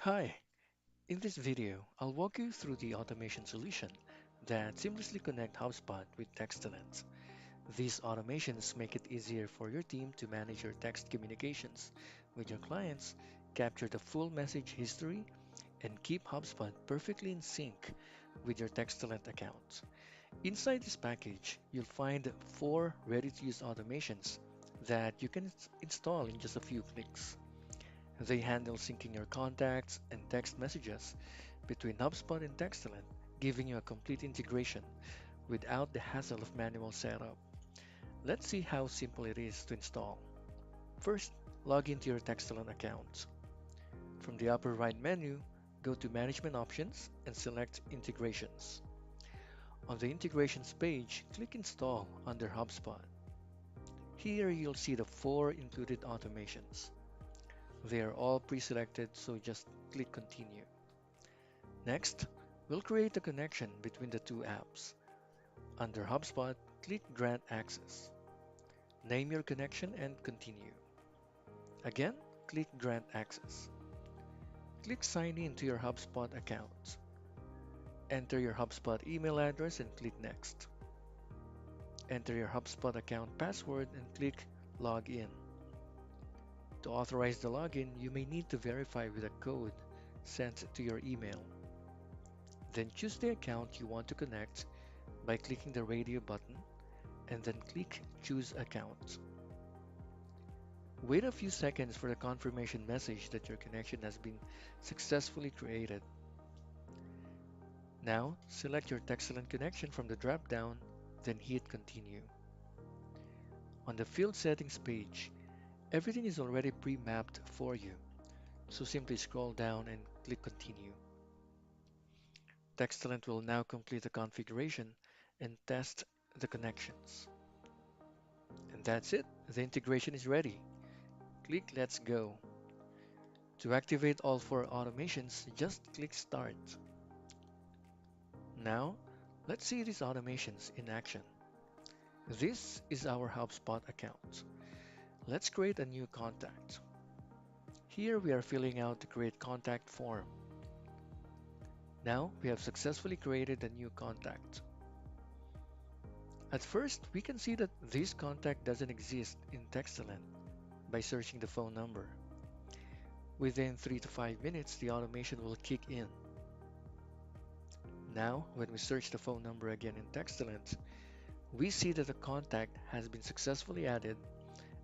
Hi, in this video, I'll walk you through the automation solution that seamlessly connect HubSpot with Textellent. These automations make it easier for your team to manage your text communications with your clients, capture the full message history, and keep HubSpot perfectly in sync with your Textellent account. Inside this package, you'll find 4 ready-to-use automations that you can install in just a few clicks. They handle syncing your contacts and text messages between HubSpot and Textellent, giving you a complete integration without the hassle of manual setup. Let's see how simple it is to install. First, log into your Textellent account. From the upper right menu, go to Management Options and select Integrations. On the Integrations page, click Install under HubSpot. Here you'll see the 4 included automations. They are all pre-selected, so just click Continue. Next, we'll create a connection between the two apps. Under HubSpot, click Grant Access. Name your connection and continue. Again, click Grant Access. Click Sign in to your HubSpot account. Enter your HubSpot email address and click Next. Enter your HubSpot account password and click Log in. To authorize the login, you may need to verify with a code sent to your email. Then choose the account you want to connect by clicking the radio button and then click Choose Account. Wait a few seconds for the confirmation message that your connection has been successfully created. Now, select your Textellent connection from the drop-down, then hit Continue. On the Field Settings page, everything is already pre-mapped for you, so simply scroll down and click Continue. Textellent will now complete the configuration and test the connections. And that's it, the integration is ready. Click Let's Go. To activate all 4 automations, just click Start. Now, let's see these automations in action. This is our HubSpot account. Let's create a new contact. Here we are filling out the Create Contact form. Now we have successfully created a new contact. At first, we can see that this contact doesn't exist in Textellent by searching the phone number. Within 3 to 5 minutes, the automation will kick in. Now, when we search the phone number again in Textellent, we see that the contact has been successfully added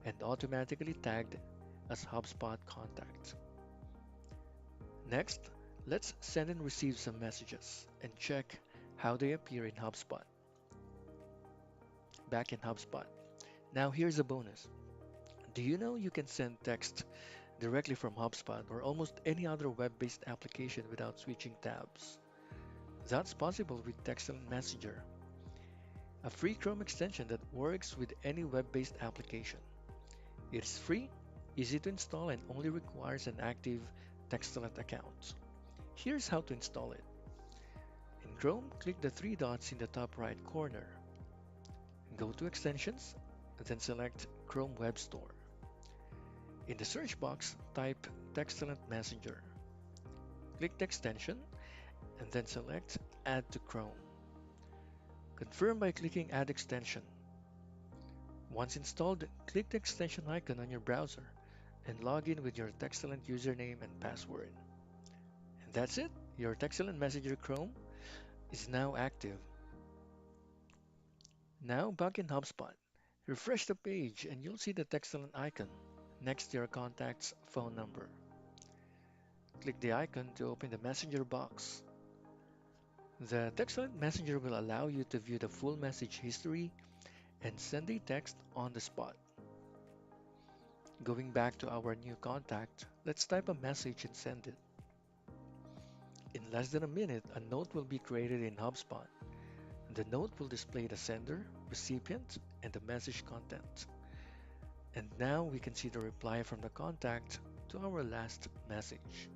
and automatically tagged as HubSpot contact. Next, let's send and receive some messages and check how they appear in HubSpot. Back in HubSpot. Now here's a bonus. Do you know you can send text directly from HubSpot or almost any other web-based application without switching tabs? That's possible with Textellent Messenger, a free Chrome extension that works with any web-based application. It is free, easy to install, and only requires an active Textellent account. Here's how to install it. In Chrome, click the 3 dots in the top right corner. Go to Extensions, then select Chrome Web Store. In the search box, type Textellent Messenger. Click the extension, and then select Add to Chrome. Confirm by clicking Add Extension. Once installed, click the extension icon on your browser and log in with your Textellent username and password. And that's it. Your Textellent Messenger Chrome is now active. Now back in HubSpot, refresh the page and you'll see the Textellent icon next to your contact's phone number. Click the icon to open the Messenger box. The Textellent Messenger will allow you to view the full message history and send a text on the spot. Going back to our new contact, let's type a message and send it. In less than a minute, a note will be created in HubSpot. The note will display the sender, recipient, and the message content. And now we can see the reply from the contact to our last message.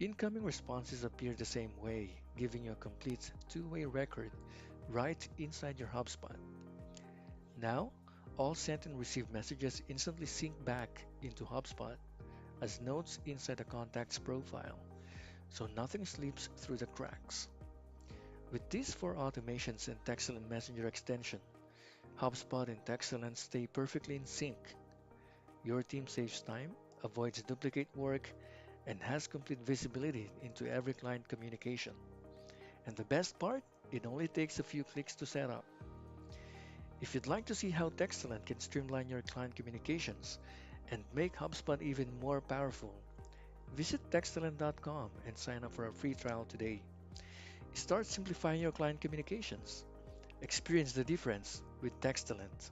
Incoming responses appear the same way, giving you a complete two-way record right inside your HubSpot. Now, all sent and received messages instantly sync back into HubSpot as notes inside the contact's profile, so nothing slips through the cracks. With these four automations and Textellent Messenger extension, HubSpot and Textellent stay perfectly in sync. Your team saves time, avoids duplicate work, and has complete visibility into every client communication. And the best part, it only takes a few clicks to set up. If you'd like to see how Textellent can streamline your client communications and make HubSpot even more powerful, visit textellent.com and sign up for a free trial today. Start simplifying your client communications. Experience the difference with Textellent.